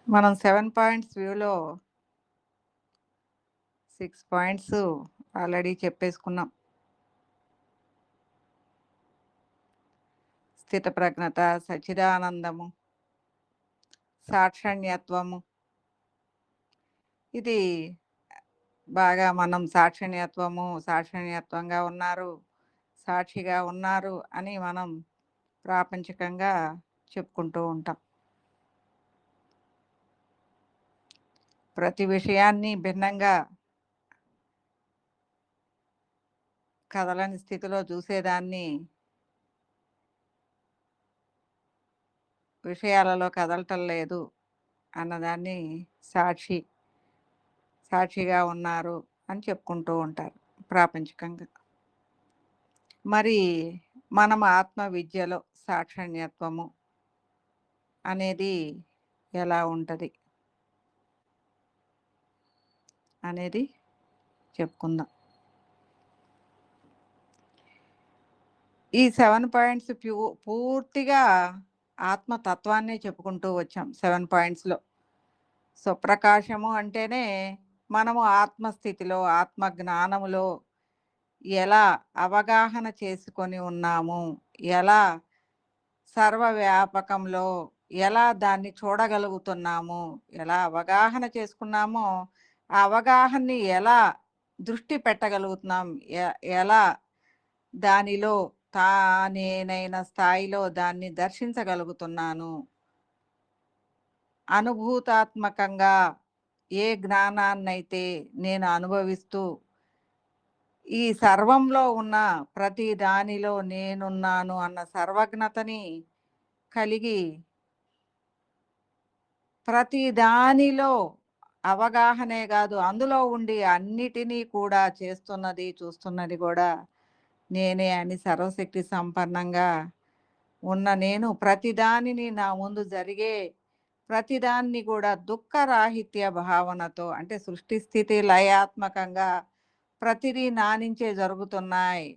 మనం 7 పాయింట్స్ వ్యూలో 6 points already చెప్పేసుకున్నాం. స్థితప్రజ్ఞత, సచ్చిదానందము, సాక్షణ్యత్వము. ఇది బాగా మనం సాక్షణ్యత్వంగా ఉన్నారు, సాక్షిగా ఉన్నారు అని మనం ప్రాపంచికంగా చెప్పుకుంటూ ఉంటాం. ప్రతి విషయాన్ని భిన్నంగా కదలని స్థితిలో చూసేదాన్ని విషయాలలో కదలటం లేదు అన్నదాన్ని సాక్షిగా ఉన్నారు అని చెప్పుకుంటూ ఉంటారు ప్రాపంచికంగా. మరి మనం ఆత్మ విద్యలో సాక్షణ్యత్వము అనేది ఎలా ఉంటుంది అనేది చెప్పుకుందాం. ఈ 7 పాయింట్స్ పూర్తిగా ఆత్మతత్వాన్నే చెప్పుకుంటూ వచ్చాం 7 పాయింట్స్లో. స్వప్రకాశము అంటేనే మనము ఆత్మస్థితిలో, ఆత్మజ్ఞానములో ఎలా అవగాహన చేసుకొని ఉన్నాము, ఎలా సర్వవ్యాపకంలో ఎలా దాన్ని చూడగలుగుతున్నాము, ఎలా అవగాహన చేసుకున్నామో ఆ అవగాహనని ఎలా దృష్టి పెట్టగలుగుతున్నాం, ఎలా దానిలో నేనైన స్థాయిలో దాన్ని దర్శించగలుగుతున్నాను. అనుభూతాత్మకంగా ఏ జ్ఞానాన్నైతే నేను అనుభవిస్తూ ఈ సర్వంలో ఉన్న ప్రతి దానిలో నేనున్నాను అన్న సర్వజ్ఞతని కలిగి ప్రతి దానిలో అవగాహనే కాదు, అందులో ఉండి అన్నిటినీ కూడా చూస్తున్నది కూడా నేనే అని సర్వశక్తి సంపన్నంగా ఉన్న నేను ప్రతిదానిని నా ముందు జరిగే ప్రతిదాన్ని కూడా దుఃఖరాహిత్య భావనతో, అంటే సృష్టి స్థితి లయాత్మకంగా ప్రతిదీ నా నుంచే జరుగుతున్నాయి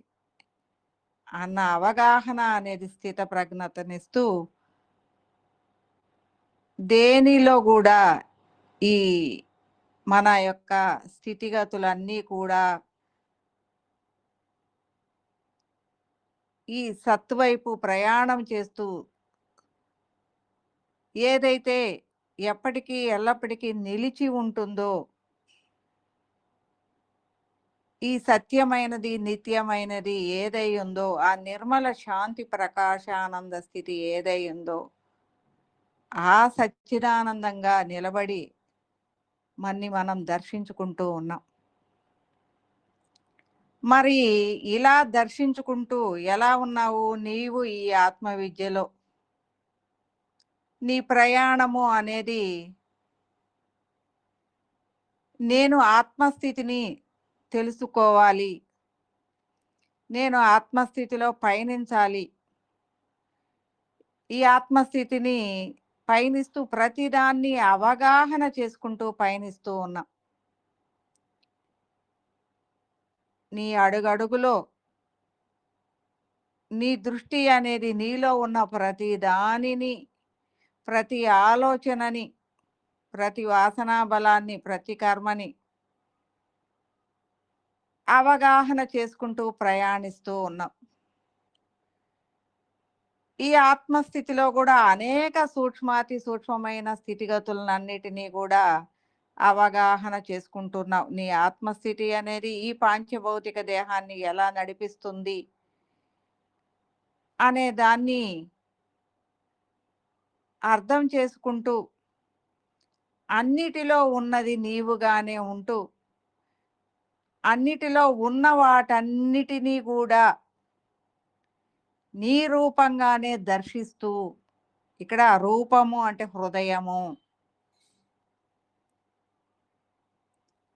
అన్న అవగాహన అనేది స్థిత ప్రజ్ఞతనిస్తూ దేనిలో కూడా ఈ మన యొక్క స్థితిగతులన్నీ కూడా ఈ సత్వైపు ప్రయాణం చేస్తూ ఏదైతే ఎప్పటికీ ఎల్లప్పటికీ నిలిచి ఉంటుందో, ఈ సత్యమైనది నిత్యమైనది ఏదై ఉందో, ఆ నిర్మల శాంతి ప్రకాశానంద స్థితి ఏదై ఉందో ఆ సచ్చిదానందంగా నిలబడి మనం దర్శించుకుంటూ ఉన్నాం. మరి ఇలా దర్శించుకుంటూ ఎలా ఉన్నావు నీవు ఈ ఆత్మ విద్యలో? నీ ప్రయాణము అనేది నేను ఆత్మస్థితిని తెలుసుకోవాలి, నేను ఆత్మస్థితిలో పయనించాలి, ఈ ఆత్మస్థితిని పయనిస్తూ ప్రతిదాన్ని అవగాహన చేసుకుంటూ పయనిస్తూ ఉన్నాం. నీ అడుగడుగులో నీ దృష్టి అనేది నీలో ఉన్న ప్రతి దానిని, ప్రతి ఆలోచనని, ప్రతి వాసనా బలాన్ని, ప్రతి కర్మని అవగాహన చేసుకుంటూ ప్రయాణిస్తూ ఉన్నాం. ఈ ఆత్మస్థితిలో కూడా అనేక సూక్ష్మమైన స్థితిగతులన్నిటినీ కూడా అవగాహన చేసుకుంటున్నావు. నీ ఆత్మస్థితి అనేది ఈ పాంచభౌతిక దేహాన్ని ఎలా నడిపిస్తుంది అనే దాన్ని అర్థం చేసుకుంటూ అన్నిటిలో ఉన్నది నీవుగానే ఉంటూ అన్నిటిలో ఉన్న వాటన్నిటినీ కూడా నీ రూపంగానే దర్శిస్తూ, ఇక్కడ రూపము అంటే హృదయము,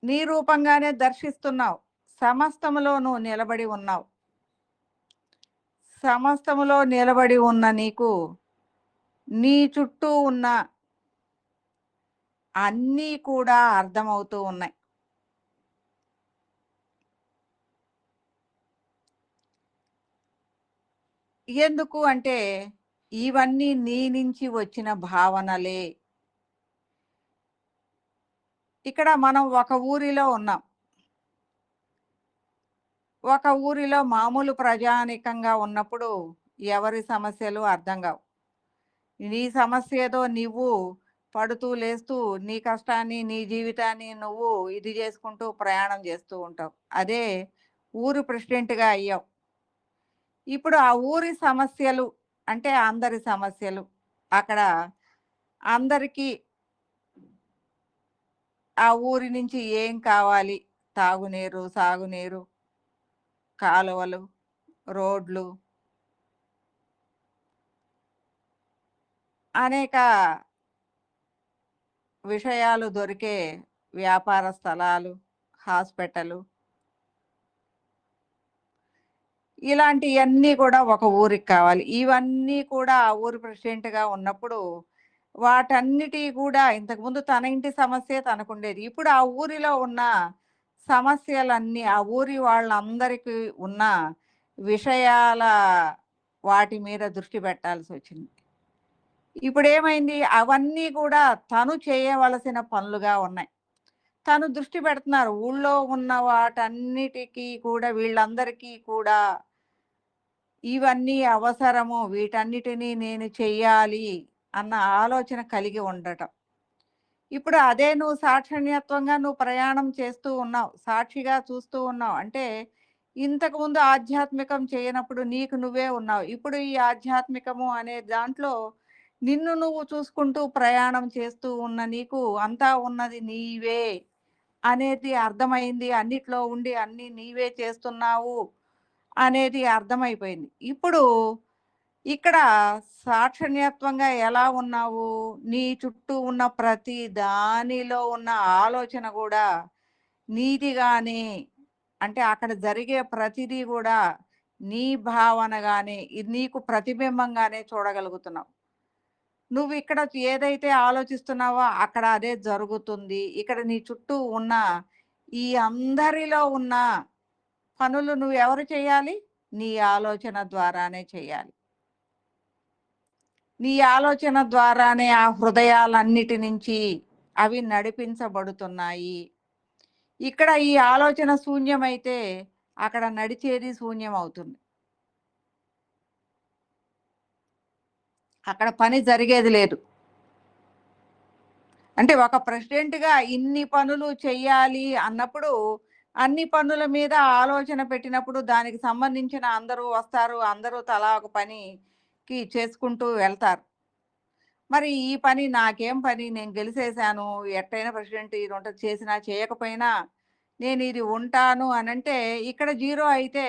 నీ రూపంగానే దర్శిస్తున్నావు. సమస్తములో నువ్వు నిలబడి ఉన్నావు. సమస్తములో నిలబడి ఉన్న నీకు నీ చుట్టూ ఉన్న అన్నీ కూడా అర్థమవుతూ ఉన్నాయి. ఎందుకు అంటే ఇవన్నీ నీ నుంచి వచ్చిన భావనలే. ఇక్కడ మనం ఒక ఊరిలో ఉన్నాం. ఒక ఊరిలో మామూలు ప్రజానీకంగా ఉన్నప్పుడు ఎవరి సమస్యలు అర్థం కావు. నీ సమస్య ఏదో నువ్వు పడుతూ లేస్తూ నీ కష్టాన్ని, నీ జీవితాన్ని నువ్వు ఇది చేసుకుంటూ ప్రయాణం చేస్తూ ఉంటావు. అదే ఊరు ప్రెసిడెంట్‌గా అయ్యావు. ఇప్పుడు ఆ ఊరి సమస్యలు అంటే అందరి సమస్యలు. అక్కడ అందరికీ ఆ ఊరి నుంచి ఏం కావాలి? తాగునీరు, సాగునీరు, కాలువలు, రోడ్లు, అనేక విషయాలు దొరికే వ్యాపార స్థలాలు, హాస్పిటలు, ఇలాంటియన్నీ కూడా ఒక ఊరికి కావాలి. ఇవన్నీ కూడా ఆ ఊరి ప్రెసిడెంట్‌గా ఉన్నప్పుడు వాటన్నిటి కూడా ఇంతకుముందు తన ఇంటి సమస్యే తనకుండేది. ఇప్పుడు ఆ ఊరిలో ఉన్న సమస్యలన్నీ ఆ ఊరి వాళ్ళందరికీ ఉన్న విషయాల వాటి మీద దృష్టి పెట్టాల్సొచ్చింది. ఇప్పుడేమైంది అవన్నీ కూడా తను చేయవలసిన పనులుగా ఉన్నాయి. తను దృష్టి పెడుతున్నారు. ఊళ్ళో ఉన్న వాటన్నిటికి కూడా వీళ్ళందరికీ కూడా ఇవన్నీ అవసరము. వీటన్నిటిని నేను చెయ్యాలి అన్న ఆలోచన కలిగి ఉండటం. ఇప్పుడు అదే నువ్వు సాక్షిణ్యత్వంగా నువ్వు ప్రయాణం చేస్తూ ఉన్నావు. సాక్షిగా చూస్తూ ఉన్నావు. అంటే ఇంతకుముందు ఆధ్యాత్మికం చేయనప్పుడు నీకు నువ్వే ఉన్నావు. ఇప్పుడు ఈ ఆధ్యాత్మికము అనే దాంట్లో నిన్ను నువ్వు చూసుకుంటూ ప్రయాణం చేస్తూ ఉన్న నీకు అంతా ఉన్నది నీవే అనేది అర్థమైంది. అన్నిట్లో ఉండి అన్నీ నీవే చేస్తున్నావు అనేది అర్థమైపోయింది. ఇప్పుడు ఇక్కడ సాక్షిణ్యత్వంగా ఎలా ఉన్నావు? నీ చుట్టూ ఉన్న ప్రతి దానిలో ఉన్న ఆలోచన గూడా నీదిగానే అంటే అక్కడ జరిగే ప్రతిదీ గూడా నీ భావనగానే, ఇది నీకు ప్రతిబింబంగానే చూడగలుగుతున్నావు. నువ్విక్కడ ఏదైతే ఆలోచిస్తున్నావో అక్కడ అదే జరుగుతుంది. ఇక్కడ నీ చుట్టూ ఉన్న ఈ అందరిలో ఉన్న పనులు నువ్వెవరు చేయాలి? నీ ఆలోచన ద్వారానే చేయాలి. నీ ఆలోచన ద్వారానే ఆ హృదయాలన్నిటి నుంచి అవి నడిపించబడుతున్నాయి. ఇక్కడ ఈ ఆలోచన శూన్యమైతే అక్కడ నడిచేది శూన్యమవుతుంది. అక్కడ పని జరిగేది లేదు. అంటే ఒక ప్రెసిడెంట్‌గా ఇన్ని పనులు చెయ్యాలి అన్నప్పుడు, అన్ని పనుల మీద ఆలోచన పెట్టినప్పుడు దానికి సంబంధించిన అందరూ వస్తారు. అందరూ తలా ఒక పనికి చేసుకుంటూ వెళ్తారు. మరి ఈ పని నాకేం పని? నేను గెలిసేసాను. ఎట్టైనా ప్రెసిడెంట్ ఇది ఉంటది. చేసినా, చేయకపోయినా నేనిది ఉంటాను అనంటే, ఇక్కడ జీరో అయితే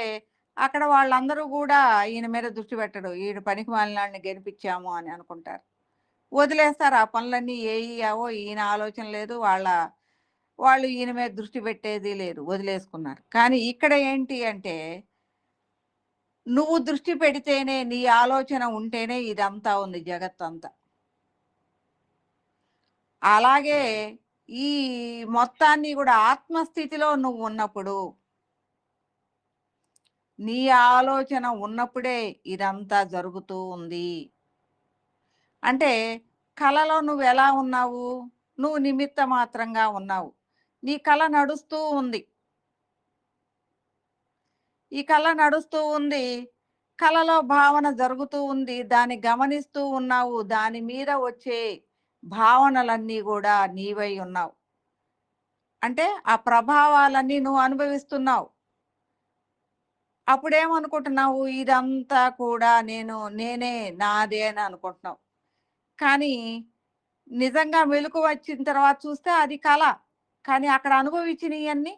అక్కడ వాళ్ళందరూ గూడా ఈయన మీద దృష్టి పెట్టడు. ఈడు పనికిమాలినోడిని గెలిపిచ్చాము అని అనుకుంటారు. వదిలేస్తారు. ఆ పనులన్నీ ఏయ్యావో ఈయన ఆలోచన లేదు. వాళ్ళు ఈయన మీద దృష్టి పెట్టేది లేదు. వదిలేసుకున్నారు. కానీ ఇక్కడ ఏంటి అంటే, నువ్వు దృష్టి పెడితేనే, నీ ఆలోచన ఉంటేనే ఇదంతా ఉంది జగత్తంతా. అలాగే ఈ మొత్తాన్ని గూడా ఆత్మస్థితిలో నువ్వున్నప్పుడు, నీ ఆలోచన ఉన్నప్పుడే ఇదంతా జరుగుతూ ఉంది. అంటే కలలో నువ్వెలా ఉన్నావు? నువ్వు నిమిత్త మాత్రంగా ఉన్నావు. నీ కల నడుస్తూ ఉంది. ఈ కల నడుస్తూ ఉంది. కలలో భావన జరుగుతూ ఉంది. దాన్ని గమనిస్తూ ఉన్నావు. దాని మీద వచ్చే భావనలన్నీ గూడా నీవై ఉన్నావు. అంటే ఆ ప్రభావాలన్నీ నువ్వు అనుభవిస్తున్నావు. అప్పుడేమనుకుంటున్నావు? ఇదంతా కూడా నేనే, నాదే అని అనుకుంటున్నావు. కానీ నిజంగా మెలుకువ వచ్చిన తర్వాత చూస్తే అది కల. కానీ అక్కడ అనుభవించినయన్నీ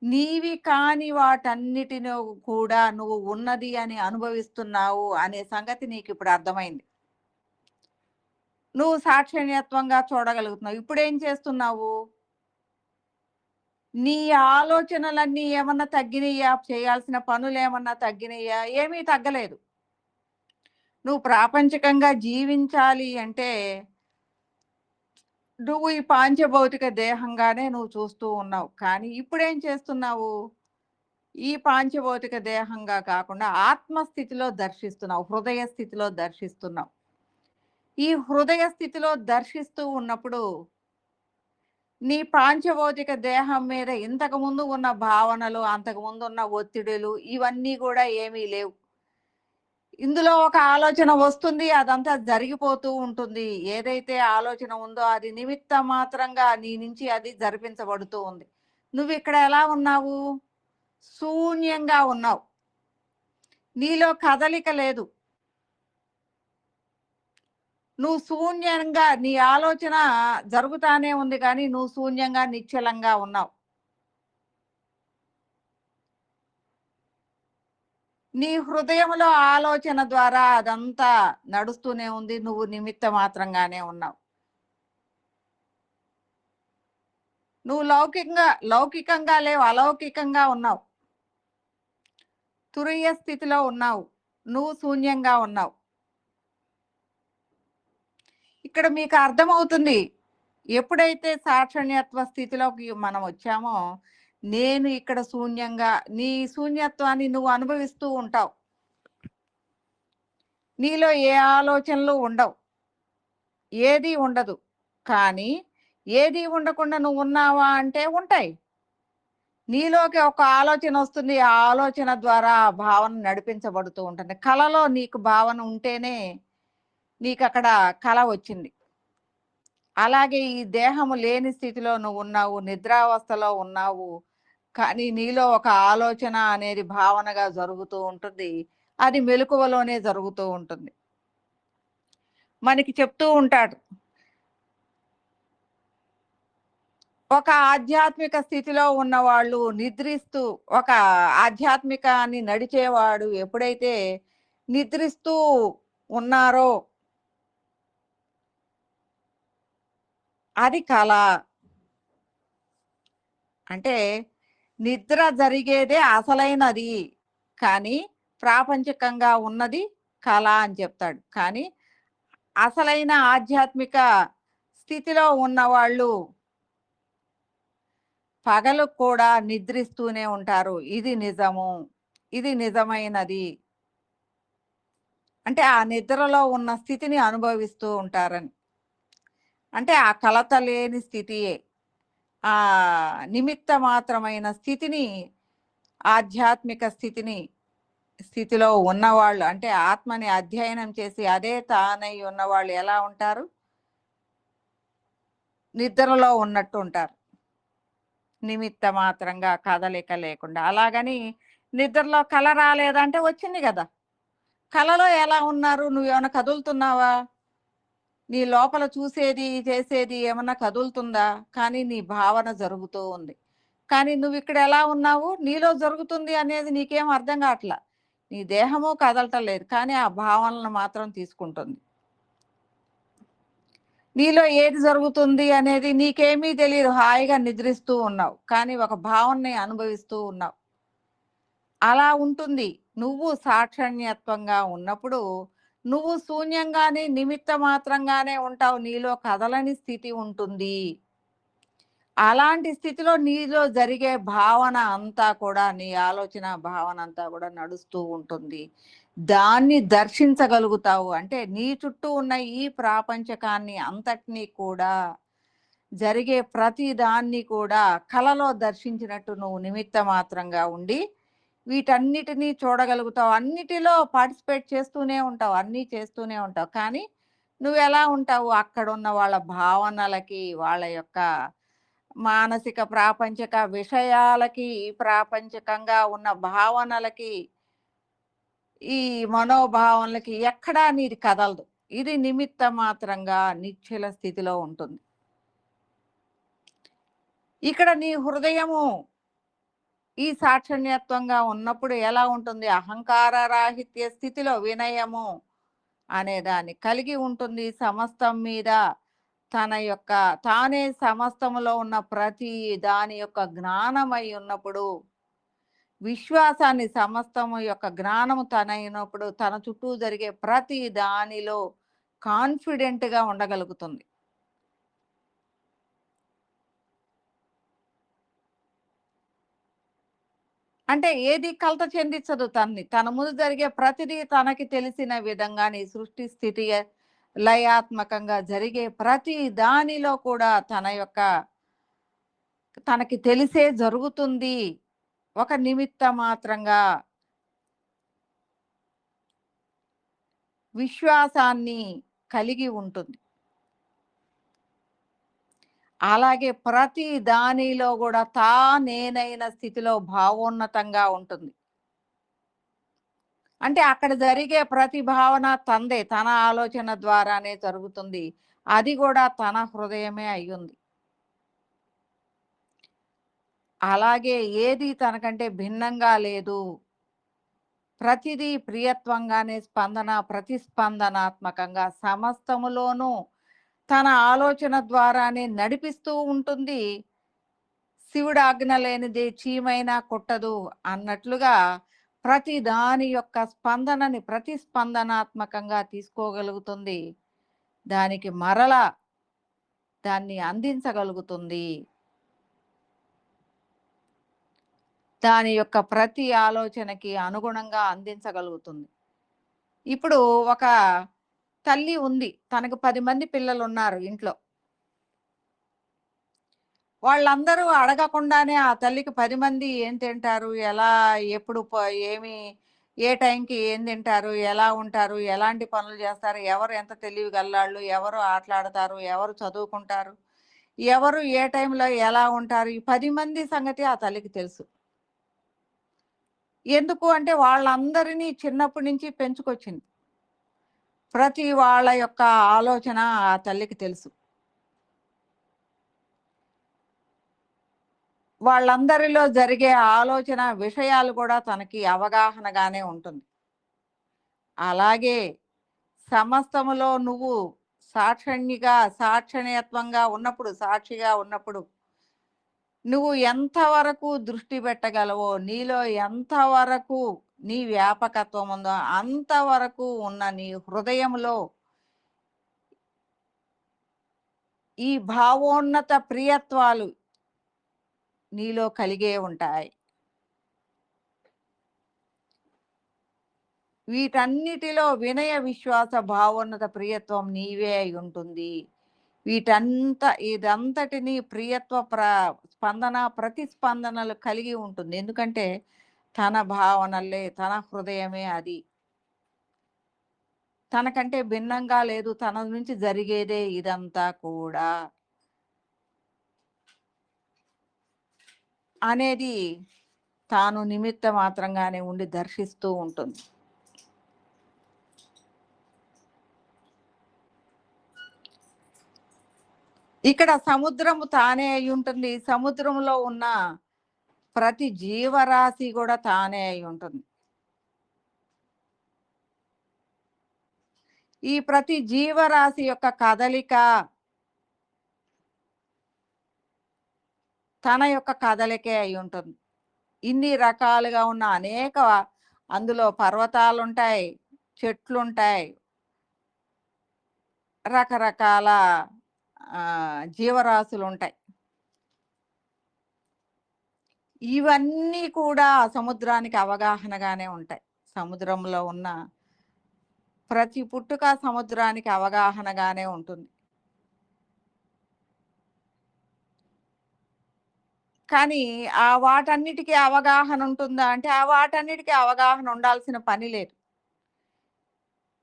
నీవి కాని వాటన్నిటిని కూడా నువ్వు ఉన్నది అని అనుభవిస్తున్నావు అనే సంగతి నీకిప్పుడు అర్థమైంది. నువ్వు సాక్షిణ్యత్వంగా చూడగలుగుతున్నావు. ఇప్పుడేం చేస్తున్నావు? నీ ఆలోచనలన్నీ ఏమన్నా తగ్గినయా? చేయాల్సిన పనులేమన్నా తగ్గినయా? ఏమీ తగ్గలేదు. నువ్వు ప్రాపంచికంగా జీవించాలి అంటే నువ్వు ఈ పాంచభౌతిక దేహంగానే నువ్వు చూస్తూ ఉన్నావు. కానీ ఇప్పుడేం చేస్తున్నావు? ఈ పాంచభౌతిక దేహంగా కాకుండా ఆత్మస్థితిలో దర్శిస్తున్నావు. హృదయ స్థితిలో దర్శిస్తున్నావు. ఈ హృదయ స్థితిలో దర్శిస్తూ ఉన్నప్పుడు నీ పాంచభౌతిక దేహం మీద ఇంతకుముందు ఉన్న భావనలు, అంతకుముందు ఉన్న ఒత్తిడులు ఇవన్నీ కూడా ఏమీ లేవు. ఇందులో ఒక ఆలోచన వస్తుంది. అదంతా జరిగిపోతూ ఉంటుంది. ఏదైతే ఆలోచన ఉందో అది నిమిత్త మాత్రంగా నీ నుంచి అది జరిపించబడుతూ ఉంది. నువ్విక్కడ ఎలా ఉన్నావు? శూన్యంగా ఉన్నావు. నీలో కదలిక లేదు. నువ్వు శూన్యంగా నీ ఆలోచన జరుగుతానే ఉంది కానీ నువ్వు శూన్యంగా, నిశ్చలంగా ఉన్నావు. నీ హృదయంలో ఆలోచన ద్వారా అదంతా నడుస్తూనే ఉంది. నువ్వు నిమిత్త మాత్రంగానే ఉన్నావు. నువ్వు లౌకికంగా లేవు, అలౌకికంగా ఉన్నావు. తురీయ స్థితిలో ఉన్నావు. నువ్వు శూన్యంగా ఉన్నావు. ఇక్కడ మీకు అర్థమవుతుంది. ఎప్పుడైతే సాక్షణ్యత్వ స్థితిలోకి మనం వచ్చామో, నేను ఇక్కడ శూన్యంగా, నీ శూన్యత్వాన్ని నువ్వు అనుభవిస్తూ ఉంటావు. నీలో ఏ ఆలోచనలు ఉండవు. ఏది ఉండదు. కానీ ఏది ఉండకుండా నువ్వు ఉన్నావా అంటే ఉంటాయి. నీలోకి ఒక ఆలోచన వస్తుంది. ఆ ఆలోచన ద్వారా ఆ భావన నడిపించబడుతూ ఉంటుంది. కలలో నీకు భావన ఉంటేనే నీకు అక్కడ కల వచ్చింది. అలాగే ఈ దేహము లేని స్థితిలో నువ్వు ఉన్నావు, నిద్రావస్థలో ఉన్నావు. కానీ నీలో ఒక ఆలోచన అనేది భావనగా జరుగుతూ ఉంటుంది. అది మెలకువలోనే జరుగుతూ ఉంటుంది. మనకి చెప్తూ ఉంటాడు, ఒక ఆధ్యాత్మిక స్థితిలో ఉన్నవాళ్ళు నిద్రిస్తూ, ఒక ఆధ్యాత్మికాన్ని నడిచేవాడు ఎప్పుడైతే నిద్రిస్తూ ఉన్నారో అది కళ. అంటే నిద్ర జరిగేదే అసలైనది, కానీ ప్రాపంచికంగా ఉన్నది కళ అని చెప్తాడు. కానీ అసలైన ఆధ్యాత్మిక స్థితిలో ఉన్నవాళ్ళు పగలు కూడా నిద్రిస్తూనే ఉంటారు. ఇది నిజము, ఇది నిజమైనది. అంటే ఆ నిద్రలో ఉన్న స్థితిని అనుభవిస్తూ ఉంటారని. అంటే ఆ కలత లేని స్థితియే, ఆ నిమిత్త మాత్రమైన స్థితిని, ఆధ్యాత్మిక స్థితిలో ఉన్నవాళ్ళు, అంటే ఆత్మని అధ్యయనం చేసి అదే తానై ఉన్నవాళ్ళు ఎలా ఉంటారు? నిద్రలో ఉన్నట్టు ఉంటారు. నిమిత్త మాత్రంగా, కదలిక లేకుండా. అలాగని నిద్రలో కల రాలేదంటే వచ్చింది కదా. కలలో ఎలా ఉన్నారు? నువ్వేమన్నా కదులుతున్నావా? నీ లోపల చూసేది, చేసేది ఏమన్నా కదులుతుందా? కానీ నీ భావన జరుగుతూ ఉంది. కానీ నువ్విక్కడ ఎలా ఉన్నావు? నీలో జరుగుతుంది అనేది నీకేం అర్థం కావట్లా. నీ దేహము కదలటం లేదు. కానీ ఆ భావనలను మాత్రం తీసుకుంటుంది. నీలో ఏది జరుగుతుంది అనేది నీకేమీ తెలియదు. హాయిగా నిద్రిస్తూ ఉన్నావు. కానీ ఒక భావనని అనుభవిస్తూ ఉన్నావు. అలా ఉంటుంది. నువ్వు సాక్షణ్యత్వంగా ఉన్నప్పుడు నువ్వు శూన్యంగానే, నిమిత్త మాత్రంగానే ఉంటావు. నీలో కదలని స్థితి ఉంటుంది. అలాంటి స్థితిలో నీలో జరిగే భావన అంతా కూడా, నీ ఆలోచన భావన అంతా కూడా నడుస్తూ ఉంటుంది. దాన్ని దర్శించగలుగుతావు. అంటే నీ చుట్టూ ఉన్న ఈ ప్రాపంచకాన్ని అంతటినీ కూడా, జరిగే ప్రతి దాన్ని కూడా కలలో దర్శించినట్టు నువ్వు నిమిత్త మాత్రంగా ఉండి వీటన్నిటినీ చూడగలుగుతావు. అన్నిటిలో పార్టిసిపేట్ చేస్తూనే ఉంటావు. అన్నీ చేస్తూనే ఉంటావు. కానీ నువ్వెలా ఉంటావు? అక్కడున్న వాళ్ళ భావనలకి, వాళ్ళ యొక్క మానసిక ప్రాపంచిక విషయాలకి, ప్రాపంచికంగా ఉన్న భావనలకి, ఈ మనోభావనలకి ఎక్కడా నీది కదలదు. ఇది నిమిత్త మాత్రంగా నిశ్చల స్థితిలో ఉంటుంది. ఇక్కడ నీ హృదయము ఈ సాక్షణ్యత్వంగా ఉన్నప్పుడు ఎలా ఉంటుంది? అహంకార రాహిత్య స్థితిలో వినయము అనేదాన్ని కలిగి ఉంటుంది. సమస్తం మీద తానే సమస్తములో ఉన్న ప్రతి దాని యొక్క జ్ఞానమై ఉన్నప్పుడు, విశ్వాసాన్ని, సమస్తము యొక్క జ్ఞానము తనైనప్పుడు తన చుట్టూ జరిగే ప్రతి దానిలో కాన్ఫిడెంట్గా ఉండగలుగుతుంది. అంటే ఏది కలత చెందించదు తనని. తన ముందు జరిగే ప్రతిదీ తనకి తెలిసిన విధంగానే సృష్టి స్థితి లయాత్మకంగా జరిగే ప్రతి దానిలో కూడా తన యొక్క తనకి తెలిసే జరుగుతుంది. ఒక నిమిత్త మాత్రంగా విశ్వాసాన్ని కలిగి ఉంటుంది. అలాగే ప్రతి దానిలో గూడా నేనైన స్థితిలో భావోన్నతంగా ఉంటుంది. అంటే అక్కడ జరిగే ప్రతి భావన తందే. తన ఆలోచన ద్వారానే జరుగుతుంది. అది గూడా తన హృదయమే అయ్యుంది. అలాగే ఏది తనకంటే భిన్నంగా లేదు. ప్రతిదీ ప్రియత్వంగానే ప్రతిస్పందనాత్మకంగా సమస్తములోనూ తన ఆలోచన ద్వారానే నడిపిస్తూ ఉంటుంది. శివుడు ఆజ్ఞ లేనిదే చీమైనా కుట్టదు అన్నట్లుగా ప్రతి దాని యొక్క స్పందనని ప్రతిస్పందనాత్మకంగా తీసుకోగలుగుతుంది. దానికి మరలా దాన్ని అందించగలుగుతుంది. దాని యొక్క ప్రతి ఆలోచనకి అనుగుణంగా అందించగలుగుతుంది. ఇప్పుడు ఒక తల్లి ఉంది. తనకు 10 మంది పిల్లలున్నారు ఇంట్లో. వాళ్ళందరూ అడగకుండానే ఆ తల్లికి 10 మంది ఏం తింటారు? ఎలా ఎప్పుడు ఏమి ఏ టైంకి ఏం తింటారు? ఎలా ఉంటారు? ఎలాంటి పనులు చేస్తారు? ఎవరు ఎంత తెలివిగల్లాళ్ళు? ఎవరు ఆటలాడతారు? ఎవరు చదువుకుంటారు? ఎవరు ఏ టైంలో ఎలా ఉంటారు? ఈ 10 మంది సంగతి ఆ తల్లికి తెలుసు. ఎందుకు అంటే వాళ్ళందరినీ చిన్నప్పటి నుంచి పెంచుకొచ్చింది. ప్రతి వాళ్ళ యొక్క ఆలోచన ఆ తల్లికి తెలుసు. వాళ్ళందరిలో జరిగే ఆలోచన విషయాలు కూడా తనకి అవగాహనగానే ఉంటుంది. అలాగే సమస్తములో నువ్వు సాక్షిణ్యత్వంగా ఉన్నప్పుడు, సాక్షిగా ఉన్నప్పుడు నువ్వు ఎంతవరకు దృష్టి పెట్టగలవో, నీలో ఎంతవరకు నీ వ్యాపకత్వం ఉందో అంతవరకు ఉన్న నీ హృదయంలో ఈ భావోన్నత ప్రియత్వాలు నీలో కలిగే ఉంటాయి. వీటన్నిటిలో వినయ విశ్వాస భావోన్నత ప్రియత్వం నీవే అయి ఉంటుంది. ఇదంతటిని ప్రియత్వ స్పందన ప్రతిస్పందనలు కలిగి ఉంటుంది. ఎందుకంటే తన భావనలే, తన హృదయమే అది. తనకంటే భిన్నంగా లేదు. తన నుంచి జరిగేదే ఇదంతా కూడా అనేది తాను నిమిత్త మాత్రంగానే ఉండి దర్శిస్తూ ఉంటుంది. ఇక్కడ సముద్రము తానే అయి ఉంటుంది. సముద్రంలో ఉన్న ప్రతి జీవరాశి కూడా తానే అయి ఉంటుంది. ఈ ప్రతి జీవరాశి యొక్క కదలిక తన యొక్క కదలికే అయి ఉంటుంది. ఇన్ని రకాలుగా ఉన్న అందులో పర్వతాలుంటాయి, చెట్లుంటాయి, రకరకాల జీవరాశులుంటాయి. ఇవన్నీ కూడా సముద్రానికి అవగాహనగానే ఉంటాయి. సముద్రంలో ఉన్న ప్రతి పుట్టుక సముద్రానికి అవగాహనగానే ఉంటుంది. కానీ వాటన్నిటికీ అవగాహన ఉంటుందా అంటే, వాటన్నిటికీ అవగాహన ఉండాల్సిన పని లేదు.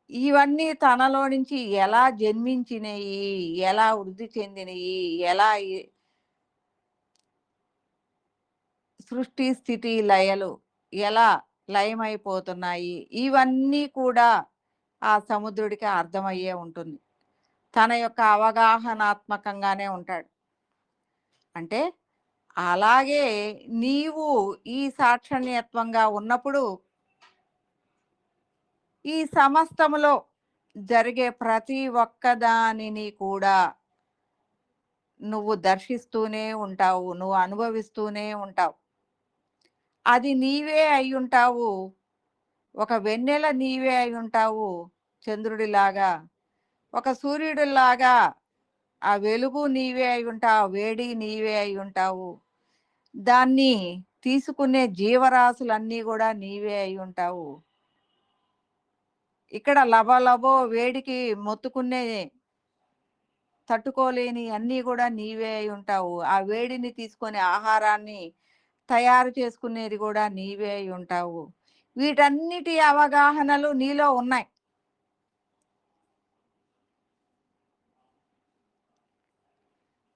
ఇవన్నీ తనలో నుంచి ఎలా జన్మించినయి, ఎలా వృద్ధి చెందినయి, ఎలా సృష్టి, స్థితి, లయలు ఎలా లయమైపోతున్నాయి, ఇవన్నీ కూడా ఆ సముద్రుడికి అర్థమయ్యే ఉంటుంది. తన యొక్క అవగాహనాత్మకంగానే ఉంటాడు. అంటే అలాగే నీవు ఈ సాక్షణ్యత్వంగా ఉన్నప్పుడు ఈ సమస్తములో జరిగే ప్రతి ఒక్కదానిని కూడా నువ్వు దర్శిస్తూనే ఉంటావు. నువ్వు అనుభవిస్తూనే ఉంటావు. అది నీవే అయ్యుంటావు. ఒక వెన్నెల నీవే అయ్యుంటావు చంద్రుడిలాగా. ఒక సూర్యుడిలాగా ఆ వెలుగు నీవే అయ్యుంటావు. వేడి నీవే అయ్యుంటావు. దాన్ని తీసుకునే జీవరాశులన్నీ గూడా నీవే అయ్యుంటావు. ఇక్కడ లబలబో వేడికి మొత్తుకునే తట్టుకోలేని అన్నీ కూడా నీవే అయి ఉంటావు. ఆ వేడిని తీసుకొని ఆహారాన్ని తయారు చేసుకునేది కూడా నీవే అయి ఉంటావు. వీటన్నిటి అవగాహనలు నీలో ఉన్నాయి.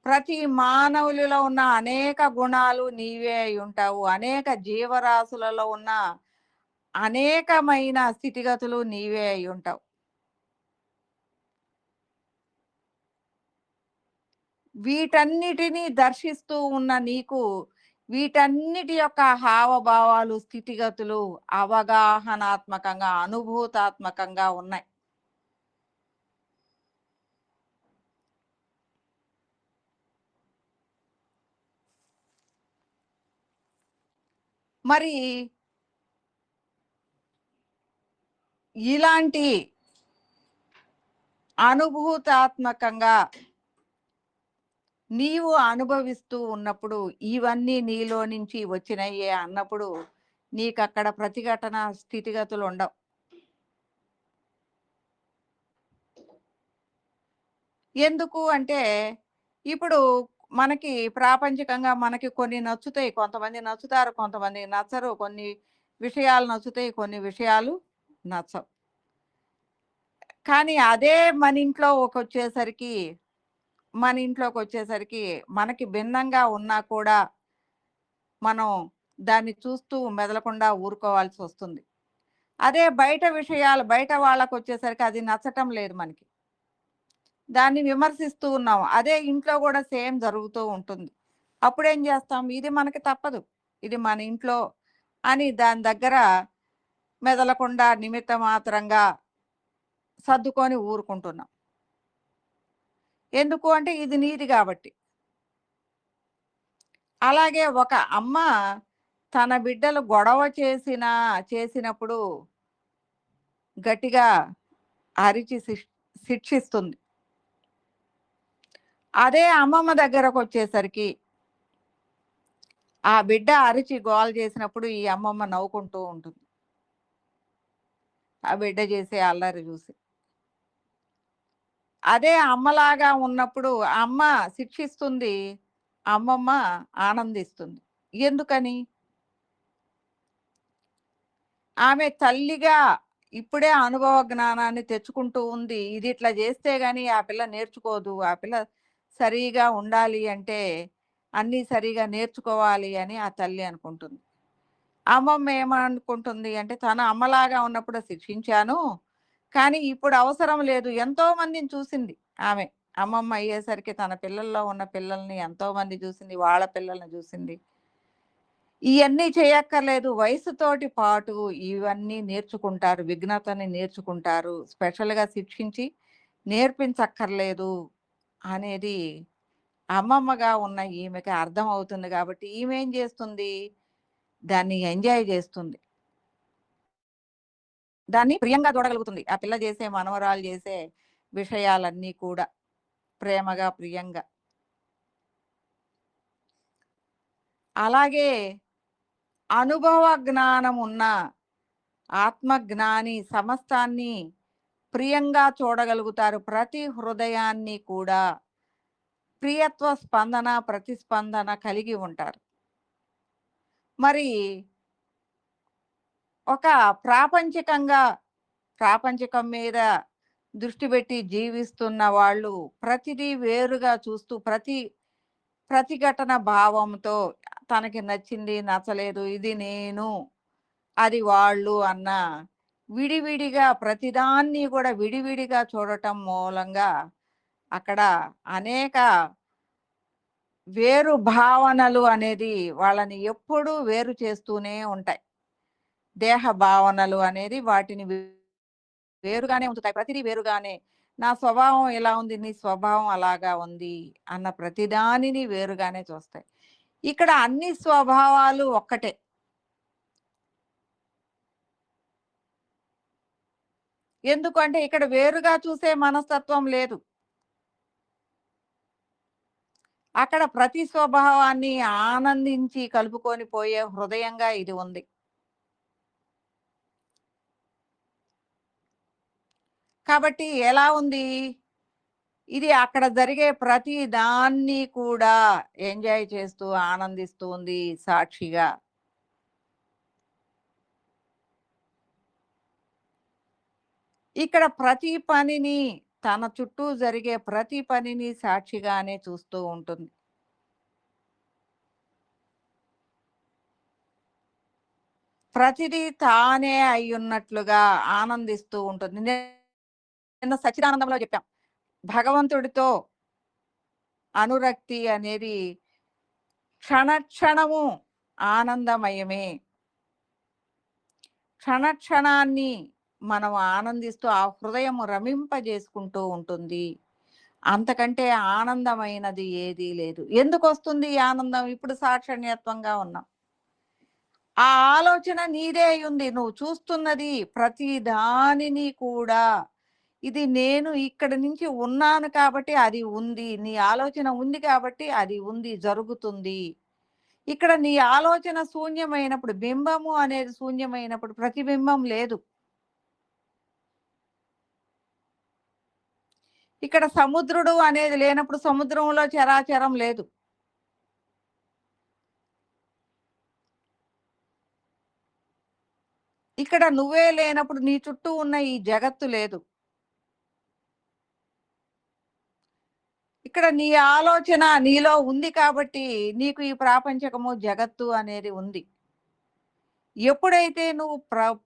ప్రతి మానవులలో ఉన్న అనేక గుణాలు నీవే అయి ఉంటావు. అనేక జీవరాశులలో ఉన్న అనేకమైన స్థితిగతులు నీవే అయి ఉంటావు. వీటన్నిటిని దర్శిస్తూ ఉన్న నీకు వీటన్నిటి యొక్క హావభావాలు, స్థితిగతులు అవగాహనాత్మకంగా, అనుభూతాత్మకంగా ఉన్నాయి. మరి ఇలాంటి అనుభూతాత్మకంగా నీవు అనుభవిస్తూ ఉన్నప్పుడు ఇవన్నీ నీలో నుంచి వచ్చినయ్యే అన్నప్పుడు నీకక్కడ ప్రతిఘటన స్థితిగతులు ఉండవు. ఎందుకు అంటే ఇప్పుడు మనకి ప్రాపంచికంగా మనకి కొన్ని నచ్చుతాయి. కొంతమంది నచ్చుతారు, కొంతమంది నచ్చరు. కొన్ని విషయాలు నచ్చుతాయి, కొన్ని విషయాలు నచ్చవు. కానీ అదే మన ఇంట్లోకొచ్చేసరికి మనకి భిన్నంగా ఉన్నా కూడా మనం దాన్ని చూస్తూ మెదలకుండా ఊరుకోవాల్సొస్తుంది. అదే బయట వాళ్ళకొచ్చేసరికి అది నచ్చటం లేదు మనకి. దాన్ని విమర్శిస్తూ ఉన్నాం. అదే ఇంట్లో గూడా సేమ్ జరుగుతూ ఉంటుంది. అప్పుడేం జేస్తాం? ఇది మనకి తప్పదు. ఇది మన ఇంట్లో అని దాని దగ్గర మెదలకుండా నిమిత్త మాత్రంగా సర్దుకొని ఊరుకుంటున్నాం. ఎందుకు అంటే ఇది నీది గాబట్టి. అలాగే ఒక అమ్మ తన బిడ్డలు గొడవ చేసినప్పుడు గట్టిగా అరిచి శిక్షిస్తుంది. అదే అమ్మమ్మ దగ్గరకొచ్చేసరికి ఆ బిడ్డ అరిచి గోల చేసినప్పుడు ఈ అమ్మమ్మ నవ్వుకుంటూ ఉంటుంది. ఆ బిడ్డ చేసే అల్లరి చూసి. అదే అమ్మలాగా ఉన్నప్పుడు అమ్మ శిక్షిస్తుంది. అమ్మమ్మ ఆనందిస్తుంది. ఎందుకని? ఆమె తల్లిగా ఇప్పుడే అనుభవ జ్ఞానాన్ని తెచ్చుకుంటూ ఉంది. ఇది ఇట్లా చేస్తే గాని ఆ పిల్ల నేర్చుకోదు. ఆ పిల్ల సరిగా ఉండాలి అంటే అన్నీ సరిగా నేర్చుకోవాలి అని ఆ తల్లి అనుకుంటుంది. అమ్మమ్మ ఏమనుకుంటుంది అంటే తన అమ్మలాగా ఉన్నప్పుడు శిక్షించాను. కానీ ఇప్పుడు అవసరం లేదు. ఎంతో మందిని చూసింది ఆమె. అమ్మమ్మ అయ్యేసరికి తన పిల్లల్లో ఉన్న పిల్లల్ని ఎంతో మంది చూసింది. వాళ్ళ పిల్లల్ని చూసింది. ఇయన్నీ చేయక్కర్లేదు. వయసుతోటి పాటు ఇవన్నీ నేర్చుకుంటారు. విఘ్నతని నేర్చుకుంటారు. స్పెషల్‌గా శిక్షించి నేర్పించక్కర్లేదు అనేది అమ్మమ్మగా ఉన్న ఈమెకి అర్థమవుతుంది గాబట్టి ఈమేం జేస్తుంది? దాన్ని ఎంజాయ్ జేస్తుంది. దాన్ని ప్రియంగా చూడగలుగుతుంది. ఆ పిల్ల జేసే మనవరాలు జేసే విషయాలన్నీ కూడా ప్రేమగా, ప్రియంగా. అలాగే అనుభవ జ్ఞానమున్న ఆత్మజ్ఞాని సమస్తాన్ని ప్రియంగా చూడగలుగుతారు. ప్రతి హృదయాన్ని కూడా ప్రియత్వ స్పందన, ప్రతిస్పందన కలిగి ఉంటారు. మరి ఒక ప్రాపంచికంగా ప్రాపంచికం మీద దృష్టి పెట్టి జీవిస్తున్న వాళ్ళు ప్రతిదీ వేరుగా చూస్తూ ప్రతిఘటన భావంతో తనకి నచ్చింది, నచ్చలేదు, ఇది నేను, అది వాళ్ళు అన్న విడివిడిగా ప్రతిదాన్ని కూడా విడివిడిగా చూడటం మూలంగా అక్కడ అనేక వేరు భావనలు అనేది వాళ్ళని ఎప్పుడూ వేరు చేస్తూనే ఉంటాయి. దేహ భావనలు అనేది వాటిని వేరుగానే ఉంచుతాయి. ప్రతిదీ వేరుగానే. నా స్వభావం ఇలా ఉంది, నీ స్వభావం అలాగా ఉంది అన్న ప్రతిదానిని వేరుగానే చూస్తాయి. ఇక్కడ అన్ని స్వభావాలు ఒక్కటే. ఎందుకంటే ఇక్కడ వేరుగా చూసే మనస్తత్వం లేదు. అక్కడ ప్రతి స్వభావాన్ని ఆనందించి కలుపుకొని పోయే హృదయంగా ఇది ఉంది. కాబట్టి ఎలా ఉంది? ఇది అక్కడ జరిగే ప్రతి దాన్ని కూడా ఎంజాయ్ చేస్తూ, ఆనందిస్తూ ఉంది సాక్షిగా. ఇక్కడ ప్రతి పనిని, తన చుట్టూ జరిగే ప్రతి పనిని సాక్షిగానే చూస్తూ ఉంటుంది. ప్రతిదీ తానే అయ్యున్నట్లుగా ఆనందిస్తూ ఉంటుంది. నిన్న సచ్చిదానందంలో చెప్పాం. భగవంతుడితో అనురక్తి అనేది క్షణక్షణము ఆనందమయమే. క్షణక్షణాన్ని మనం ఆనందిస్తూ ఆ హృదయం రమింపజేసుకుంటూ ఉంటుంది. అంతకంటే ఆనందమైనది ఏదీ లేదు. ఎందుకొస్తుంది ఈ ఆనందం? ఇప్పుడు సాక్షిణ్యత్వంగా ఉన్నాం. ఆ ఆలోచన నీదే అయ్యుంది. నువ్వు చూస్తున్నది ప్రతి దానిని కూడా, ఇది నేను ఇక్కడి నుంచి ఉన్నాను కాబట్టి అది ఉంది. నీ ఆలోచన ఉంది కాబట్టి అది ఉంది, జరుగుతుంది. ఇక్కడ నీ ఆలోచన శూన్యమైనప్పుడు, బింబము అనేది శూన్యమైనప్పుడు ప్రతిబింబం లేదు. ఇక్కడ సముద్రుడు అనేది లేనప్పుడు సముద్రంలో చరాచరం లేదు. ఇక్కడ నువ్వే లేనప్పుడు నీ చుట్టూ ఉన్న ఈ జగత్తు లేదు. ఇక్కడ నీ ఆలోచన నీలో ఉంది కాబట్టి నీకు ఈ ప్రాపంచకము, జగత్తు అనేది ఉంది. ఎప్పుడైతే నువ్వు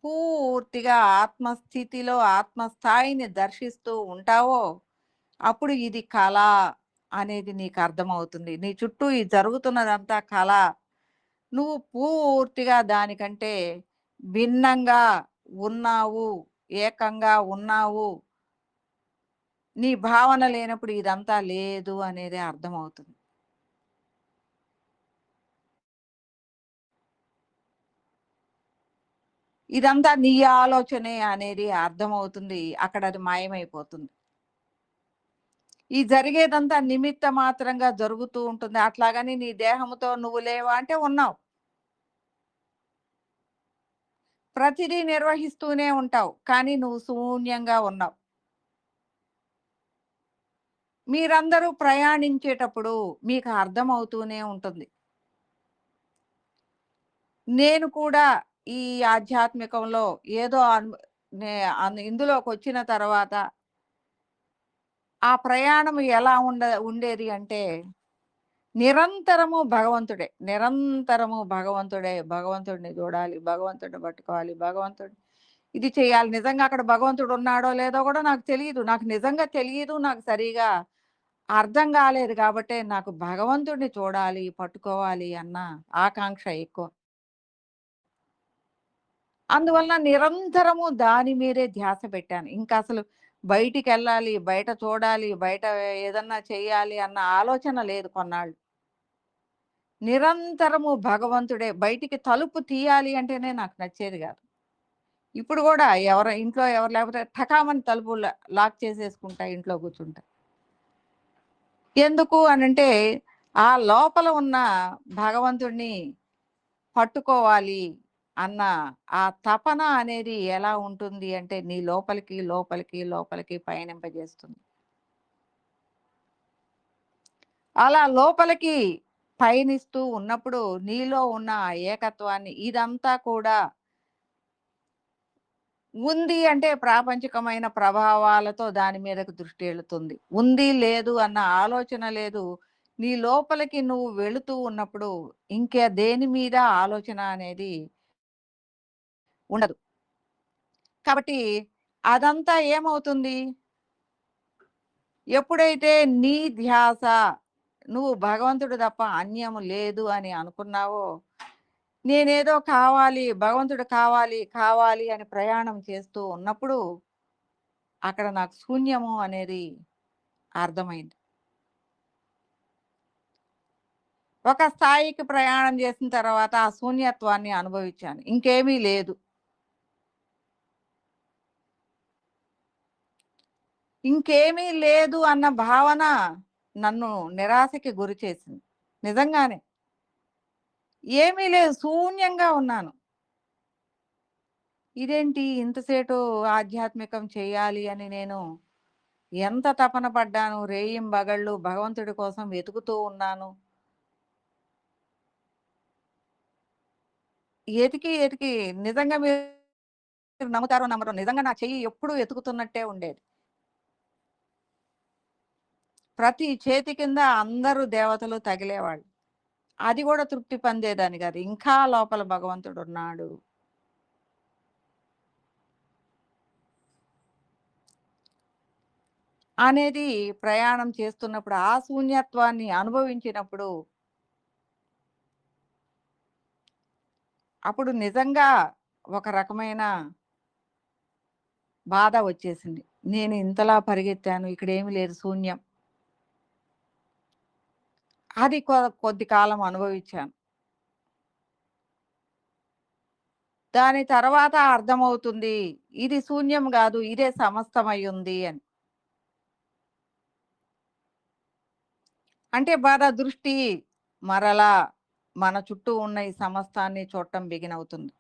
పూర్తిగా ఆత్మస్థితిలో ఆత్మస్థాయిని దర్శిస్తూ ఉంటావో, అప్పుడు ఇది కళ అనేది నీకు అర్థమవుతుంది. నీ చుట్టూ ఈ జరుగుతున్నదంతా కళ. నువ్వు పూర్తిగా దానికంటే భిన్నంగా ఉన్నావు, ఏకంగా ఉన్నావు. నీ భావన లేనప్పుడు ఇదంతా లేదు అనేది అర్థమవుతుంది. ఇదంతా నీ ఆలోచనే అనేది అర్థమవుతుంది. అక్కడ అది మాయమైపోతుంది. ఈ జరిగేదంతా నిమిత్త మాత్రంగా జరుగుతూ ఉంటుంది. అట్లాగని నీ దేహముతో నువ్వు లేవా అంటే ఉన్నావు. ప్రతిదీ నిర్వహిస్తూనే ఉంటావు. కానీ నువ్వు శూన్యంగా ఉన్నావు. మీరందరూ ప్రయాణించేటప్పుడు మీకు అర్థమవుతూనే ఉంటుంది. నేను కూడా ఈ ఆధ్యాత్మికంలో ఏదో నే ఇందులోకొచ్చిన తర్వాత ఆ ప్రయాణం ఎలా ఉండేది అంటే నిరంతరము భగవంతుడే. నిరంతరము భగవంతుడే. భగవంతుడిని చూడాలి. భగవంతుడిని పట్టుకోవాలి. ఇది చేయాలి. నిజంగా అక్కడ భగవంతుడు ఉన్నాడో లేదో కూడా నాకు తెలీదు. నాకు నిజంగా తెలియదు. నాకు సరిగా అర్థం కాలేదు కాబట్టే నాకు భగవంతుడిని చూడాలి, పట్టుకోవాలి అన్న ఆకాంక్ష ఎక్కువ. అందువలన నిరంతరము దాని మీదే ధ్యాస పెట్టాను. ఇంకా అసలు బయటికెళ్ళాలి, బయట చూడాలి, బయట ఏదన్నా చేయాలి అన్న ఆలోచన లేదు కొన్నాళ్ళు. నిరంతరము భగవంతుడే. బయటికి తలుపు తీయాలి అంటేనే నాకు నచ్చేది గాదు. ఇప్పుడు గూడా ఇంట్లో ఎవరు లేకపోతే టకామని తలుపు లాక్ చేసేసుకుంటా ఇంట్లో కూర్చుంటా. ఎందుకు అనంటే, ఆ లోపల ఉన్న భగవంతుడిని పట్టుకోవాలి అన్న ఆ తపన అనేది ఎలా ఉంటుంది అంటే, నీ లోపలికి పయనింపజేస్తుంది. అలా లోపలికి పయనిస్తూ ఉన్నప్పుడు నీలో ఉన్న ఆ ఏకత్వాన్ని ఇదంతా కూడా ఉంది అంటే ప్రాపంచికమైన ప్రభావాలతో దాని మీదకు దృష్టి ఎళుతుంది. ఉంది, లేదు అన్న ఆలోచన లేదు. నీ లోపలికి నువ్వు వెళుతూ ఉన్నప్పుడు ఇంకే దేని మీద ఆలోచన అనేది ఉండదు. కాబట్టి అదంతా ఏమవుతుంది? ఎప్పుడైతే నీ ధ్యాస నువ్వు భగవంతుడు తప్ప అన్యము లేదు అని అనుకున్నావో, నేనేదో కావాలి, భగవంతుడు కావాలి అని ప్రయాణం చేస్తూ ఉన్నప్పుడు అక్కడ నాకు శూన్యము అనేది అర్థమైంది. ఒక స్థాయికి ప్రయాణం చేసిన తర్వాత ఆ శూన్యత్వాన్ని అనుభవించాను. ఇంకేమీ లేదు. ఇంకేమీ లేదు అన్న భావన నన్ను నిరాశకి గురి చేసింది. నిజంగానే. ఏమీ లేదు. శూన్యంగా ఉన్నాను. ఇదేంటి ఇంతసేటు ఆధ్యాత్మికం చేయాలి అని నేను ఎంత తపన పడ్డాను, రేయింబగళ్ళు భగవంతుడి కోసం వెతుకుతూ ఉన్నాను. ఎతికి, ఎతికి నిజంగా మీరు నమ్ముతారో నమ్మరో నిజంగా నా చెయ్యి ఎప్పుడూ వెతుకుతున్నట్టే ఉండేది. ప్రతి చేతి కింద అందరూ దేవతలు తగిలేవాళ్ళు. అది గూడా తృప్తి పొందేదాన్ని గాదు. ఇంకా లోపల భగవంతుడున్నాడు అనేది ప్రయాణం చేస్తున్నప్పుడు, ఆ శూన్యత్వాన్ని అనుభవించినప్పుడు, అప్పుడు నిజంగా ఒక రకమైన బాధ వచ్చేసింది. నేను ఇంతలా పరిగెత్తాను, ఇక్కడేమి లేదు శూన్యం. అది కొద్ది కాలం అనుభవించాను. దాని తర్వాత అర్థమవుతుంది. ఇది శూన్యం గాదు, ఇదే సమస్తమయ్యుంది అని. అంటే మన దృష్టి మరలా మన చుట్టూ ఉన్న ఈ సమస్తాన్ని చూడటం బిగినవుతుంది.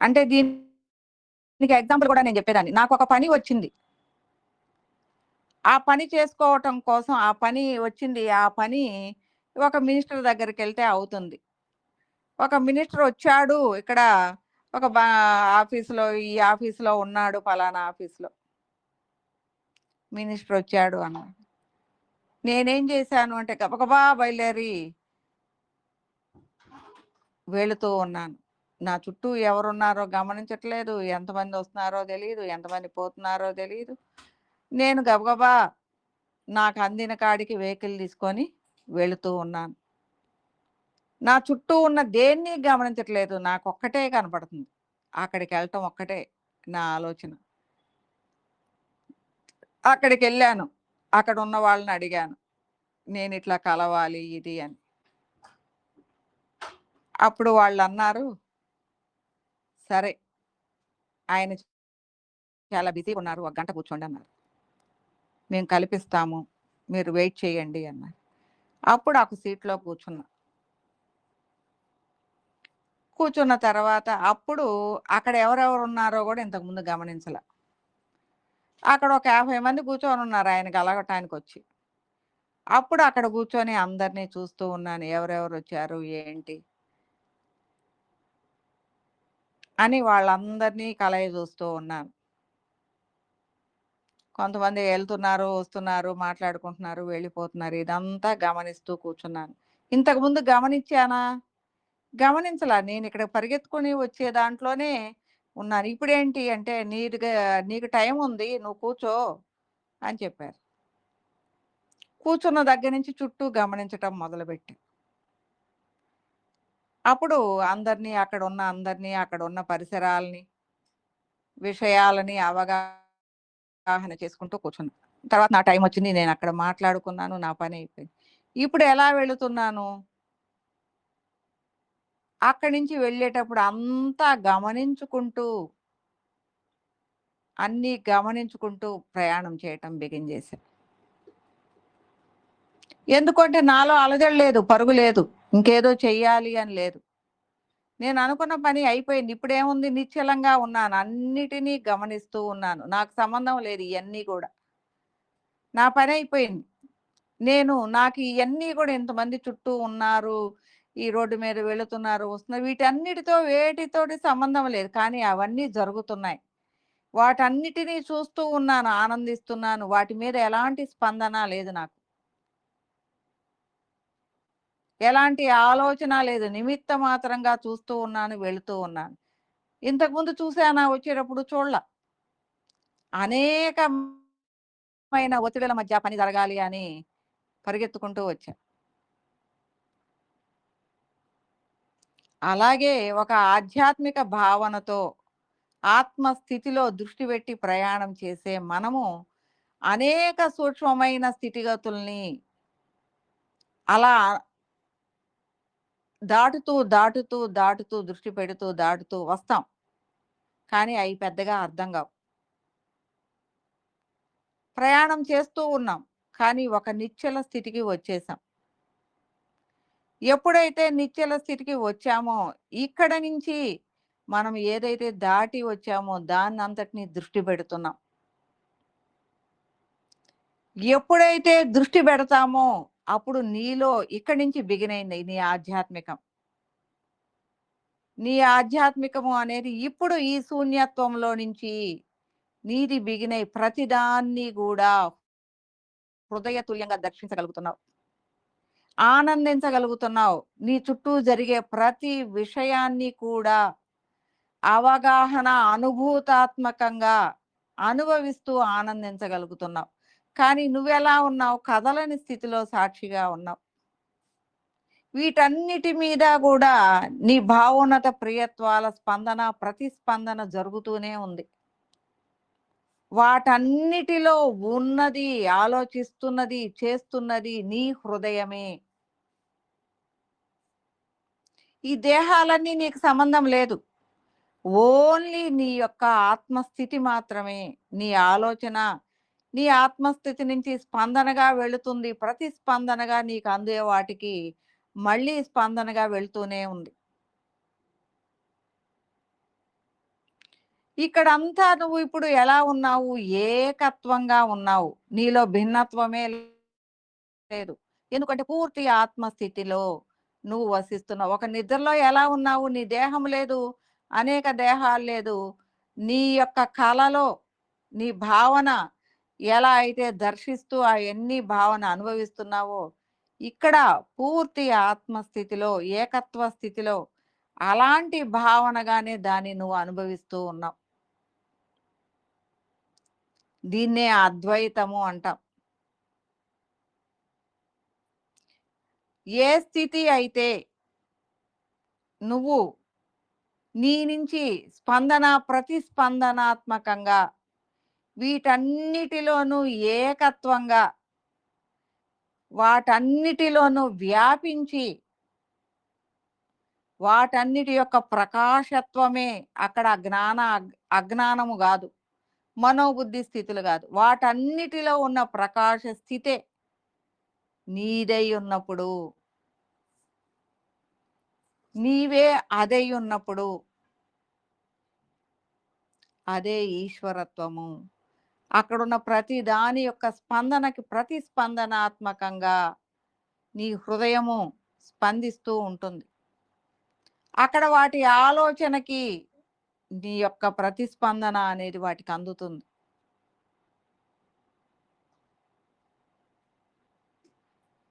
అంటే దీనికి ఎగ్జాంపుల్ కూడా నేను చెప్పేదాన్ని. నాకొక పని వచ్చింది. ఆ పని చేసుకోవటం కోసం ఆ పని వచ్చింది. ఆ పని ఒక మినిస్టర్ దగ్గరికెళ్తే అవుతుంది. ఒక మినిస్టర్ వచ్చాడు ఇక్కడ ఒక ఆఫీస్‌లో ఈ ఆఫీస్‌లో ఉన్నాడు పలానా ఆఫీస్‌లో. మినిస్టర్ వచ్చాడు అన్నారు. నేనేం చేశాను అంటే గబగబా బయలుదేరి వెళుతూ ఉన్నాను. నా చుట్టూ ఎవరున్నారో గమనించట్లేదు. ఎంతమంది వస్తున్నారో తెలీదు. ఎంతమంది పోతున్నారో తెలీదు. నేను గబగబా నాకు అందిన కాడికి వెహికల్ తీసుకొని వెళుతూ ఉన్నాను. నా చుట్టూ ఉన్న దేన్ని గమనించట్లేదు. నాకొక్కటే కనపడుతుంది. అక్కడికెళ్ళటం ఒక్కటే నా ఆలోచన. అక్కడికెళ్ళాను. అక్కడున్న వాళ్ళని అడిగాను. నేనిట్లా కలవాలి ఇది అని. అప్పుడు వాళ్ళన్నారు, "సరే, ఆయన చాలా బిజీగా ఉన్నారు. ఒక గంట కూర్చోండి" అన్నారు. "మేము కల్పిస్తాము. మీరు వెయిట్ చేయండి" అన్నారు. అప్పుడు ఒక సీట్‌లో కూర్చున్నా. కూర్చున్న తర్వాత అప్పుడు అక్కడ ఎవరెవరున్నారో గూడా ఇంతకుముందు గమనించల. అక్కడ ఒక 50 మంది కూర్చొనున్నారు ఆయన గలగటానికొచ్చి. అప్పుడు అక్కడ కూర్చొని అందరిని చూస్తూ ఉన్నాను. ఎవరెవరొచ్చారు? ఏంటి? అని వాళ్ళందరినీ కలయజూస్తూ ఉన్నాను. కొంతమంది ఎళ్తున్నారు, వస్తున్నారు, మాట్లాడుకుంటున్నారు, వెళ్ళిపోతున్నారు. ఇదంతా గమనిస్తూ కూర్చున్నాను. ఇంతకుముందు గమనించానా? గమనించలా. నేనిక్కడ పరిగెత్తుకొని వచ్చే దాంట్లోనే ఉన్నాను. ఇప్పుడేంటి అంటే నీకు టైముంది. నువ్వు కూర్చో అని చెప్పారు. కూర్చున్న దగ్గర నుంచి చుట్టూ గమనించటం మొదలుపెట్టా. అప్పుడు అక్కడున్న పరిసరాల్ని, విషయాలని అవగాహన చేసుకుంటూ కూర్చున్నా. తర్వాత నా టైమొచ్చింది. నేనక్కడ మాట్లాడుకున్నాను. నా పనయిపోయింది. ఇప్పుడు ఎలా వెళుతున్నాను? అక్కడి నుంచి వెళ్ళేటప్పుడు అంతా గమనించుకుంటూ, అన్నీ గమనించుకుంటూ ప్రయాణం చేయటం బిగిన్ చేశా. ఎందుకంటే నాలో అలజడి లేదు, పరుగు లేదు. ఇంకేదో చెయ్యాలి అని లేదు. నేననుకున్న పని అయిపోయింది. ఇప్పుడేముంది నిశ్చలంగా ఉన్నాను. అన్నిటిని గమనిస్తూ ఉన్నాను. నాకు సంబంధం లేదు ఇయన్నీ గూడా. నా పనయిపోయింది. నాకు ఇయన్నీ గూడా ఇంతమంది చుట్టూ ఉన్నారు. ఈ రోడ్డు మీద వెళుతున్నారు, వస్తున్నారు. వీటన్నిటితో వేటితోటి సంబంధం లేదు. కానీ అవన్నీ జరుగుతున్నాయి. వాటన్నిటిని చూస్తూ ఉన్నాను, ఆనందిస్తున్నాను. వాటి మీద ఎలాంటి స్పందన లేదు నాకు. ఎలాంటి ఆలోచన లేదు. నిమిత్త మాత్రంగా చూస్తూ ఉన్నాను, వెళుతూ ఉన్నాను. ఇంతకుముందు చూసానా వచ్చేటప్పుడు చూడల. అనేకమైన ఒత్తిడుల మధ్య పని జరగాలి అని పరిగెత్తుకుంటూ వచ్చా. అలాగే ఒక ఆధ్యాత్మిక భావనతో, ఆత్మస్థితిలో దృష్టి పెట్టి ప్రయాణం చేసే మనము అనేక సూక్ష్మమైన స్థితిగతుల్ని అలా దాటుతూ దృష్టి పెడుతూ దాటుతూ వస్తాం. కానీ అయి పెద్దగా అర్థం గావు. ప్రయాణం చేస్తూ ఉన్నాం. కానీ ఒక నిశ్చల స్థితికి వచ్చేసాం. ఎప్పుడైతే నిశ్చల స్థితికి వచ్చామో, ఇక్కడ నుంచి మనం ఏదైతే దాటి వచ్చామో దాన్నంతటిని దృష్టి పెడుతున్నాం. ఎప్పుడైతే దృష్టి పెడతామో అప్పుడు నీలో ఇక్కడి నుంచి బిగినైంది నీ ఆధ్యాత్మికం. నీ ఆధ్యాత్మికము అనేది ఇప్పుడు ఈ శూన్యత్వంలో నుంచి నీది బిగినై ప్రతిదాన్ని గూడా హృదయ తుల్యంగా దర్శించగలుగుతున్నావు. ఆనందించగలుగుతున్నావు. నీ చుట్టూ జరిగే ప్రతి విషయాన్ని కూడా అవగాహన, అనుభూతాత్మకంగా అనుభవిస్తూ ఆనందించగలుగుతున్నావు. కానీ నువ్వెలా ఉన్నావు? కదలని స్థితిలో సాక్షిగా ఉన్నావు. వీటన్నిటి మీద గూడా నీ భావోన్నత ప్రియత్వాల స్పందన, ప్రతిస్పందన జరుగుతూనే ఉంది. వాటన్నిటిలో ఉన్నది, ఆలోచిస్తున్నది, చేస్తున్నది నీ హృదయమే. ఈ దేహాలన్నీ నీకు సంబంధం లేదు. ఓన్లీ నీ యొక్క ఆత్మస్థితి మాత్రమే. నీ ఆలోచన, నీ ఆత్మస్థితి నుంచి స్పందనగా వెళుతుంది. ప్రతిస్పందనగా నీకు అందే వాటికి మళ్ళీ స్పందనగా వెళ్తూనే ఉంది. ఇక్కడంతా నువ్వు ఇప్పుడు ఎలా ఉన్నావు? ఏకత్వంగా ఉన్నావు. నీలో భిన్నత్వమే లేదు. ఎందుకంటే పూర్తి ఆత్మస్థితిలో నువ్వు వసిస్తున్నావు. ఒక నిద్రలో ఎలా ఉన్నావు? నీ దేహం లేదు, అనేక దేహాలు లేదు. నీ యొక్క కలలో నీ భావన ఎలా అయితే దర్శిస్తూ అయన్నీ భావన అనుభవిస్తున్నావో, ఇక్కడ పూర్తి ఆత్మస్థితిలో, ఏకత్వ స్థితిలో అలాంటి భావనగానే దాన్ని నువ్వు అనుభవిస్తూ ఉన్నావు. దీన్నే అద్వైతము అంటాం. ఏ స్థితి అయితే నువ్వు నీ నుంచి స్పందన, ప్రతిస్పందనాత్మకంగా వీటన్నిటిలోనూ ఏకత్వంగా వాటన్నిటిలోనూ వ్యాపించి వాటన్నిటి యొక్క ప్రకాశత్వమే అక్కడ అజ్ఞానము కాదు, మనోబుద్ధి స్థితులు కాదు, వాటన్నిటిలో ఉన్న ప్రకాశ స్థితే నీదై ఉన్నప్పుడు, నీవే అదై ఉన్నప్పుడు అదే ఈశ్వరత్వము. అక్కడున్న ప్రతి దాని యొక్క స్పందనకి ప్రతిస్పందనాత్మకంగా నీ హృదయము స్పందిస్తూ ఉంటుంది. అక్కడ వాటి ఆలోచనకి నీ యొక్క ప్రతిస్పందన అనేది వాటికి అందుతుంది.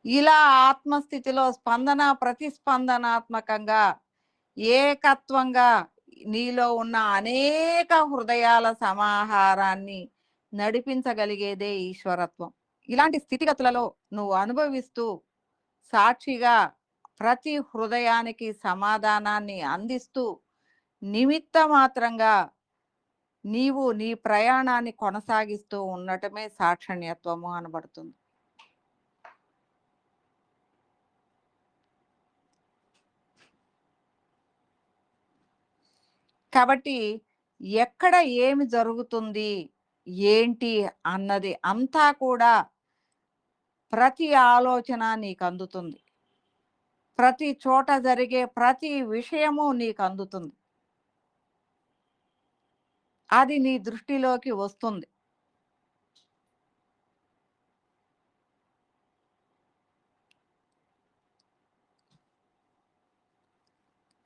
ఇలా ఆత్మస్థితిలో స్పందన, ప్రతిస్పందనాత్మకంగా ఏకత్వంగా నీలో ఉన్న అనేక హృదయాల సమాహారాన్ని నడిపించగలిగేదే ఈశ్వరత్వం. ఇలాంటి స్థితిగతులలో నువ్వు అనుభవిస్తూ సాక్షిగా ప్రతి హృదయానికి సమాధానాన్ని అందిస్తూ నిమిత్త మాత్రంగా నీవు నీ ప్రయాణాన్ని కొనసాగిస్తూ ఉండటమే సాక్షణ్యత్వము అనబడుతుంది. కాబట్టి ఎక్కడ ఏమి జరుగుతుంది, ఏంటి అన్నది అంతా కూడా ప్రతి ఆలోచన నీకు అందుతుంది. ప్రతి చోట జరిగే ప్రతి విషయము నీకు అందుతుంది. అది నీ దృష్టిలోకి వస్తుంది.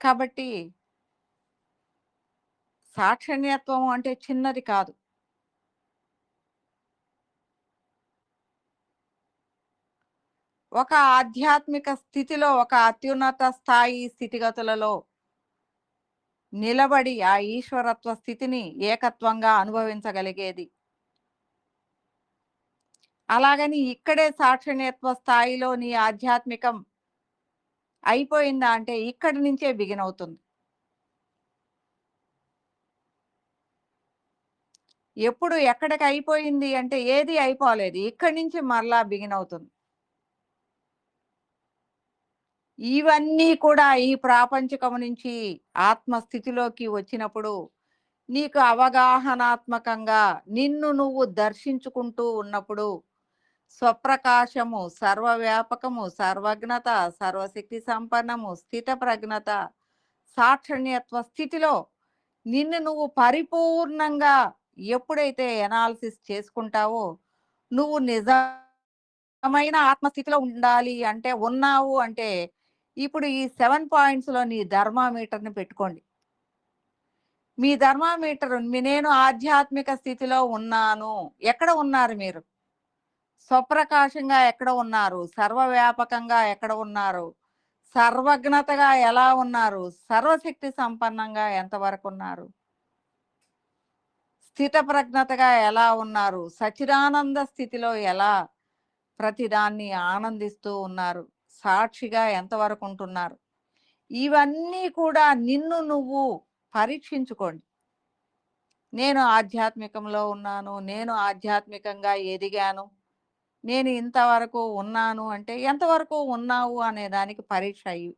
కాబట్టి సాక్షణ్యత్వం అంటే చిన్నది కాదు. ఒక ఆధ్యాత్మిక స్థితిలో, ఒక అత్యున్నత స్థాయి స్థితిగతులలో నిలబడి ఆ ఈశ్వరత్వ స్థితిని ఏకత్వంగా అనుభవించగలిగేది. అలాగని ఇక్కడే సాక్షణ్యత్వ స్థాయిలో నీ ఆధ్యాత్మికం అయిపోయిందా అంటే ఇక్కడి నుంచే బిగిన్ అవుతుంది. ఎప్పుడు ఎక్కడికి అయిపోయింది అంటే ఏది అయిపోలేదు. ఇక్కడి నుంచి మరలా బిగిన్ అవుతుంది. ఇవన్నీ కూడా ఈ ప్రాపంచికం నుంచి ఆత్మస్థితిలోకి వచ్చినప్పుడు నీకు అవగాహనాత్మకంగా నిన్ను నువ్వు దర్శించుకుంటూ ఉన్నప్పుడు స్వప్రకాశము, సర్వవ్యాపకము, సర్వజ్ఞత, సర్వశక్తి సంపన్నము, స్థిత ప్రజ్ఞత, సాక్షణ్యత్వ స్థితిలో నిన్ను నువ్వు పరిపూర్ణంగా ఎప్పుడైతే ఎనాలిసిస్ చేసుకుంటావో నువ్వు నిజమైన ఆత్మస్థితిలో ఉండాలి అంటే ఉన్నావు అంటే, ఇప్పుడు ఈ 7 పాయింట్స్‌లో నీ థర్మామీటర్‌ని పెట్టుకోండి. మీ థర్మామీటర్ నేను ఆధ్యాత్మిక స్థితిలో ఉన్నాను. ఎక్కడ ఉన్నారు మీరు? స్వప్రకాశంగా ఎక్కడ ఉన్నారు? సర్వవ్యాపకంగా ఎక్కడ ఉన్నారు? సర్వజ్ఞతగా ఎలా ఉన్నారు? సర్వశక్తి సంపన్నంగా ఎంతవరకున్నారు? స్థితప్రజ్ఞతగా ఎలా ఉన్నారు? సచ్చిదానంద స్థితిలో ఎలా ప్రతిదాన్ని ఆనందిస్తూ ఉన్నారు? సాక్షిగా ఎంతవరకు ఉంటున్నారు? ఇవన్నీ కూడా నిన్ను నువ్వు పరీక్షించుకోండి. నేను ఆధ్యాత్మికంలో ఉన్నాను. నేను ఆధ్యాత్మికంగా ఎదిగాను. నేను ఇంతవరకు ఉన్నాను అంటే, ఎంతవరకు ఉన్నావు అనే దానికి పరీక్ష ఇవి.